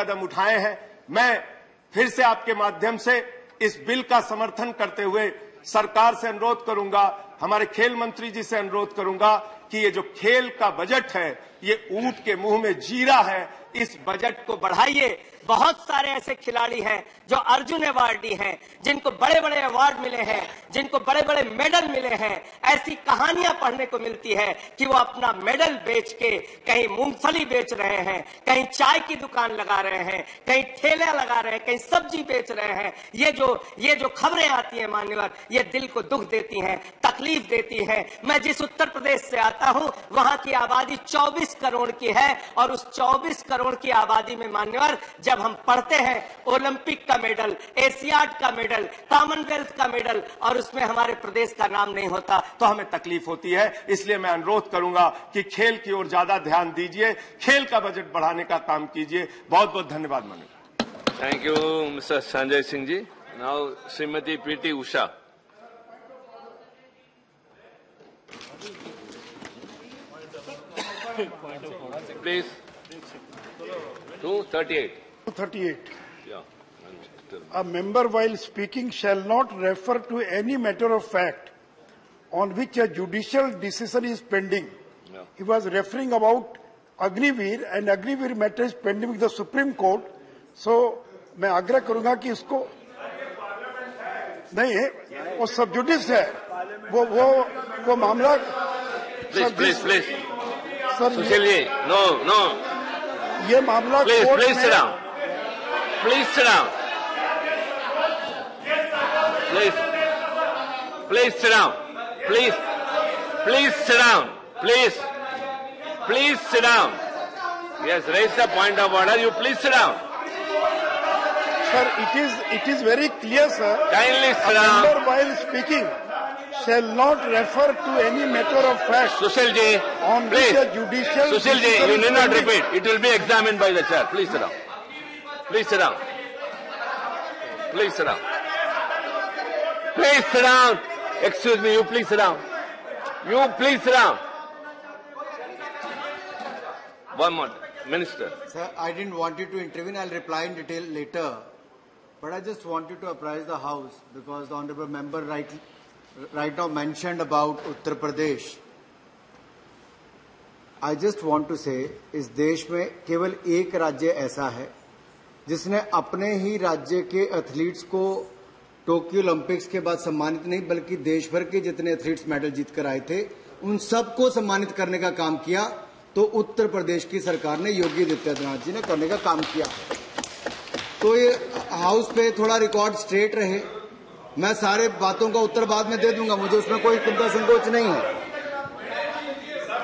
कदम उठाए हैं। मैं फिर से आपके माध्यम से इस बिल का समर्थन करते हुए सरकार से अनुरोध करूंगा, हमारे खेल मंत्री जी से अनुरोध करूंगा कि ये जो खेल का बजट है ये ऊंट के मुंह में जीरा है, इस बजट को बढ़ाइए। बहुत सारे ऐसे खिलाड़ी हैं जो अर्जुन अवार्डी हैं, जिनको बड़े बड़े अवार्ड मिले हैं, जिनको बड़े बड़े मेडल मिले हैं। ऐसी कहानियां पढ़ने को मिलती है कि वो अपना मेडल बेच के कहीं मूंगफली बेच रहे हैं, कहीं चाय की दुकान लगा रहे हैं, कहीं ठेले लगा रहे हैं, कहीं सब्जी बेच रहे हैं। ये जो खबरें आती हैं मान्यवर, ये दिल को दुख देती हैं, तकलीफ देती हैं। मैं जिस उत्तर प्रदेश से आता हूं वहां की आबादी 24 करोड़ की है और उस 24 करोड़ की आबादी में मान्यवर जब हम पढ़ते हैं ओलंपिक का मेडल, एशियाड का मेडल, कॉमनवेल्थ का मेडल और उसमें हमारे प्रदेश का नाम नहीं होता तो हमें तकलीफ होती है। इसलिए मैं अनुरोध करूंगा कि खेल की ओर ज्यादा ध्यान दीजिए, खेल का बजट बढ़ाने का काम कीजिए। बहुत बहुत धन्यवाद माननीय। Thank you mister Sanjay Singh ji. Now Shrimati PT Usha. Please. 238. 238. Yeah. A member while speaking shall not refer to any matter of fact on which a judicial decision is pending. Yeah. He was referring about Agniveer and Agniveer matter is pending with the Supreme Court. So, मैं आग्रह करूंगा कि इसको नहीं है, वो सब जुडिस है, वो मामला Please. Sir No. ये मामला Please sit down. Please sit down. Please sit down. Please sit down. Please sit down. Yes, raise the point of order. You please sit down. Sir, it is very clear, sir. Kindly sit A down. member while speaking shall not refer to any matter of fact Sushil ji, on please. which a judicial Sushil ji, decision you is need not pending. repeat. It will be examined by the chair. Please sit down. Please sit down. Please sit down. Please sit down. Excuse me, you please sit down. You please sit down. One more. Minister. Sir, I didn't want you to intervene. I'll reply in detail later. But I just wanted to apprise the House because the Honourable Member right now mentioned about Uttar Pradesh. I just want to say, इस देश में केवल एक राज्य ऐसा है जिसने अपने ही राज्य के एथलीट्स को टोक्यो ओलंपिक्स के बाद सम्मानित नहीं बल्कि देश भर के जितने एथलीट्स मेडल जीत कर आए थे उन सबको सम्मानित करने का काम किया तो उत्तर प्रदेश की सरकार ने योगी आदित्यनाथ जी ने करने का काम किया। तो ये हाउस पे थोड़ा रिकॉर्ड स्ट्रेट रहे। मैं सारे बातों का उत्तर बाद में दे दूंगा, मुझे उसमें कोई चिंता संकोच नहीं है।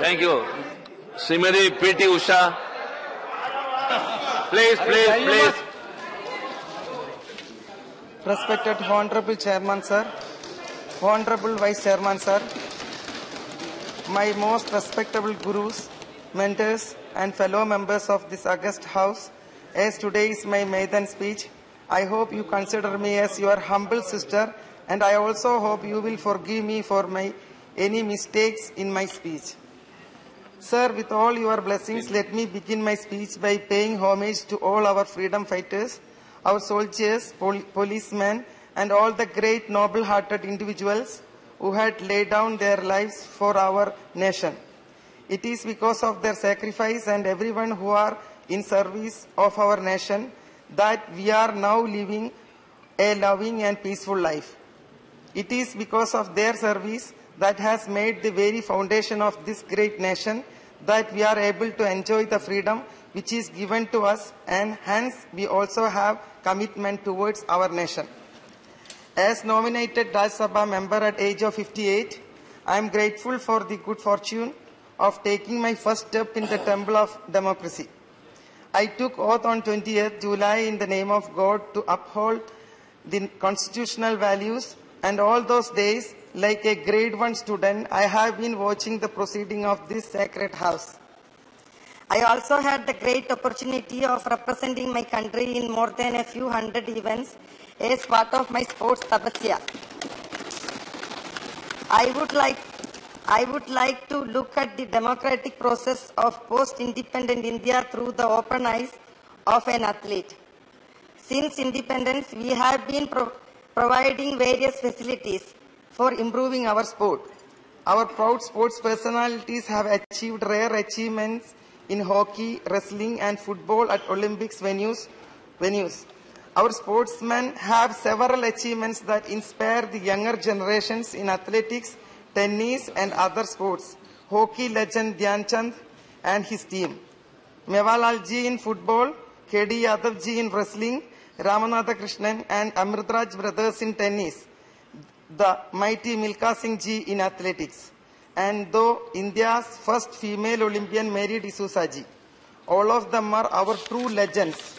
Thank you. Srimati PT Usha. Please. Respected Honorable Chairman, sir. Honorable Vice Chairman, sir. My most respectable gurus, mentors and fellow members of this august house, as today is my maiden speech, I hope you consider me as your humble sister and I also hope you will forgive me for any mistakes in my speech. Sir, with all your blessings, let me begin my speech by paying homage to all our freedom fighters, our soldiers, policemen, and all the great noble-hearted individuals who had laid down their lives for our nation. It is because of their sacrifice and everyone who are in service of our nation that we are now living a loving and peaceful life. It is because of their service that has made the very foundation of this great nation that we are able to enjoy the freedom which is given to us, and hence we also have commitment towards our nation. As nominated Rajya Sabha member at age of 58, I am grateful for the good fortune of taking my first step in the temple of democracy. I took oath on 20th July in the name of God to uphold the constitutional values, and all those days, like a grade 1 student, I have been watching the proceeding of this sacred house. I also had the great opportunity of representing my country in more than a few hundred events as part of my sports tapasya. I would like to look at the democratic process of post-independent India through the open eyes of an athlete. Since independence, we have been providing various facilities for improving our sport. Our proud sports personalities have achieved rare achievements in hockey, wrestling, and football at Olympics venues. Our sportsmen have several achievements that inspire the younger generations in athletics, tennis, and other sports. Hockey legend Dhyan Chand and his team. Mevalal ji in football, K.D. Yadav ji in wrestling, Ramanatha Krishnan and Amritraj brothers in tennis, the mighty Milkha Singh ji in athletics, and though India's first female Olympian Mary D'Souza ji. All of them are our true legends.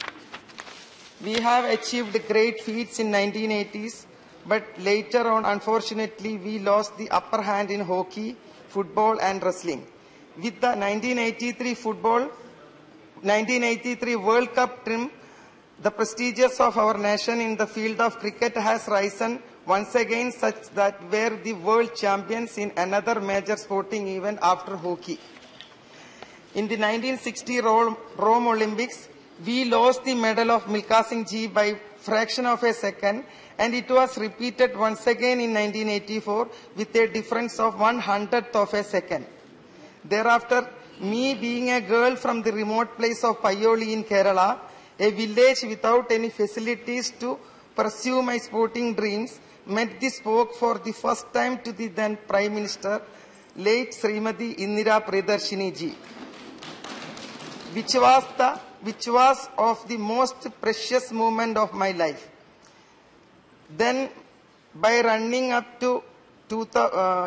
We have achieved great feats in 1980s, but later on, unfortunately, we lost the upper hand in hockey, football and wrestling. With the 1983 World Cup trim, the prestigious of our nation in the field of cricket has risen once again, such that we were the world champions in another major sporting event after hockey. In the 1960 Rome Olympics, we lost the medal of Milkha Singh ji by fraction of a second, and it was repeated once again in 1984 with a difference of 1/100th of a second. Thereafter, me being a girl from the remote place of Payoli in Kerala, a village without any facilities to pursue my sporting dreams, met the spoke for the first time to the then Prime Minister, late Srimati Indira Priyadarshini ji, which was of the most precious moment of my life. Then, by running up to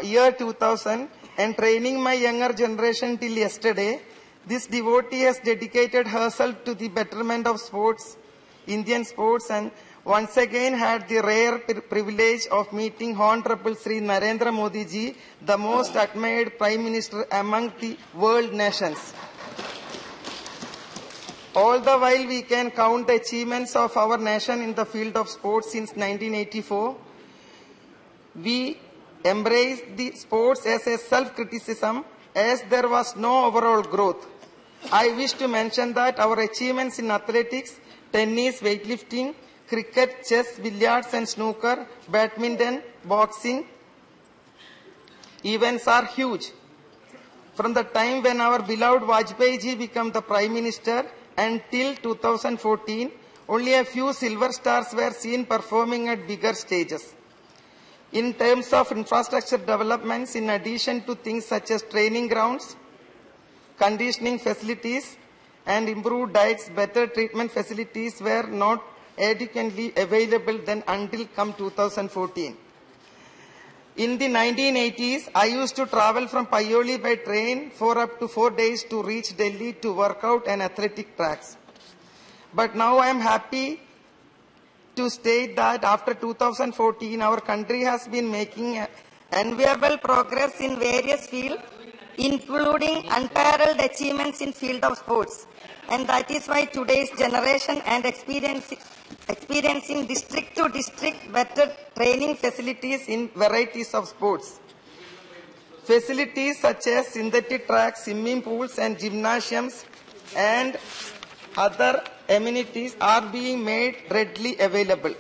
year 2000 and training my younger generation till yesterday, this devotee has dedicated herself to the betterment of sports, Indian sports, and once again had the rare privilege of meeting Honorable Sri Narendra Modi ji, the most admired Prime Minister among the world nations. All the while we can count the achievements of our nation in the field of sports since 1984. We embraced the sports as a self-criticism as there was no overall growth. I wish to mention that our achievements in athletics, tennis, weightlifting, cricket, chess, billiards and snooker, badminton, boxing events are huge. From the time when our beloved Vajpayee ji became the Prime Minister until 2014, only a few silver stars were seen performing at bigger stages. In terms of infrastructure developments, in addition to things such as training grounds, conditioning facilities, and improved diets, better treatment facilities were not adequately available then until come 2014. In the 1980s, I used to travel from Payoli by train for up to 4 days to reach Delhi to work out on athletic tracks. But now I am happy to state that after 2014, our country has been making enviable progress in various fields, including unparalleled achievements in field of sports. And that is why today's generation and experiencing district to district better training facilities in varieties of sports. Facilities such as synthetic tracks, swimming pools and gymnasiums and other amenities are being made readily available.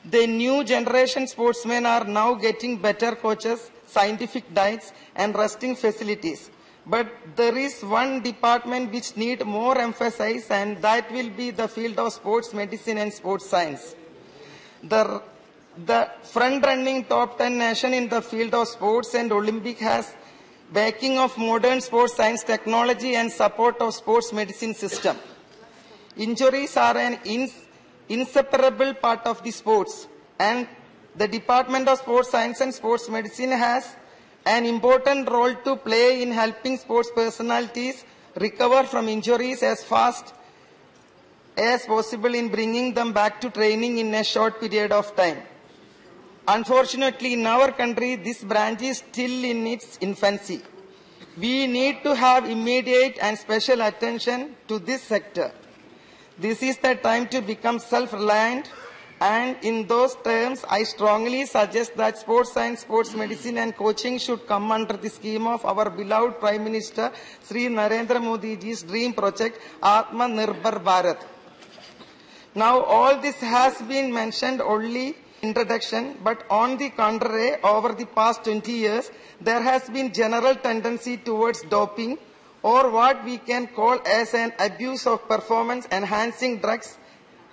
The new generation sportsmen are now getting better coaches, scientific diets and resting facilities. But there is one department which needs more emphasis, and that will be the field of sports medicine and sports science. The front-running top 10 nation in the field of sports and Olympic has backing of modern sports science technology and support of sports medicine system. Injuries are an inseparable part of the sports, and the Department of Sports Science and Sports Medicine has an important role to play in helping sports personalities recover from injuries as fast as possible in bringing them back to training in a short period of time. Unfortunately, in our country, this branch is still in its infancy. We need to have immediate and special attention to this sector. This is the time to become self-reliant, and in those terms, I strongly suggest that sports science, sports medicine and coaching should come under the scheme of our beloved Prime Minister, Sri Narendra Modi ji's dream project, Atma Nirbhar Bharat. Now, all this has been mentioned only introduction, but on the contrary, over the past 20 years, there has been general tendency towards doping, or what we can call as an abuse of performance-enhancing drugs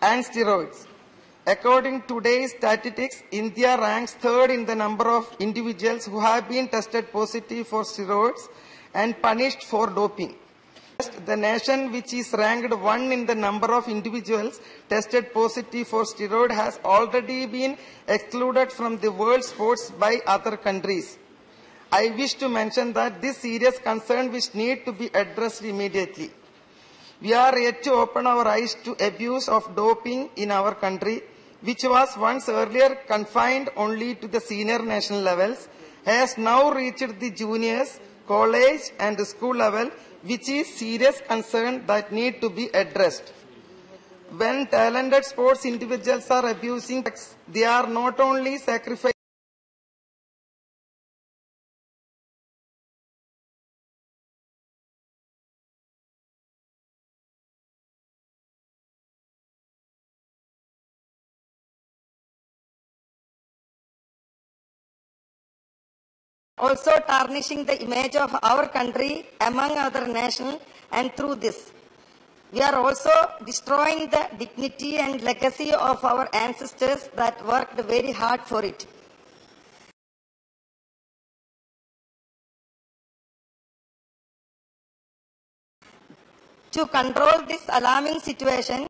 and steroids. According to today's statistics, India ranks third in the number of individuals who have been tested positive for steroids and punished for doping. The nation which is ranked one in the number of individuals tested positive for steroid has already been excluded from the world sports by other countries. I wish to mention that this serious concern which need to be addressed immediately. We are yet to open our eyes to abuse of doping in our country, which was once earlier confined only to the senior national levels, has now reached the juniors, college and school level, which is serious concern that need to be addressed. When talented sports individuals are abusing, they are not only sacrificing also tarnishing the image of our country among other nations, and through this, we are also destroying the dignity and legacy of our ancestors that worked very hard for it. To control this alarming situation,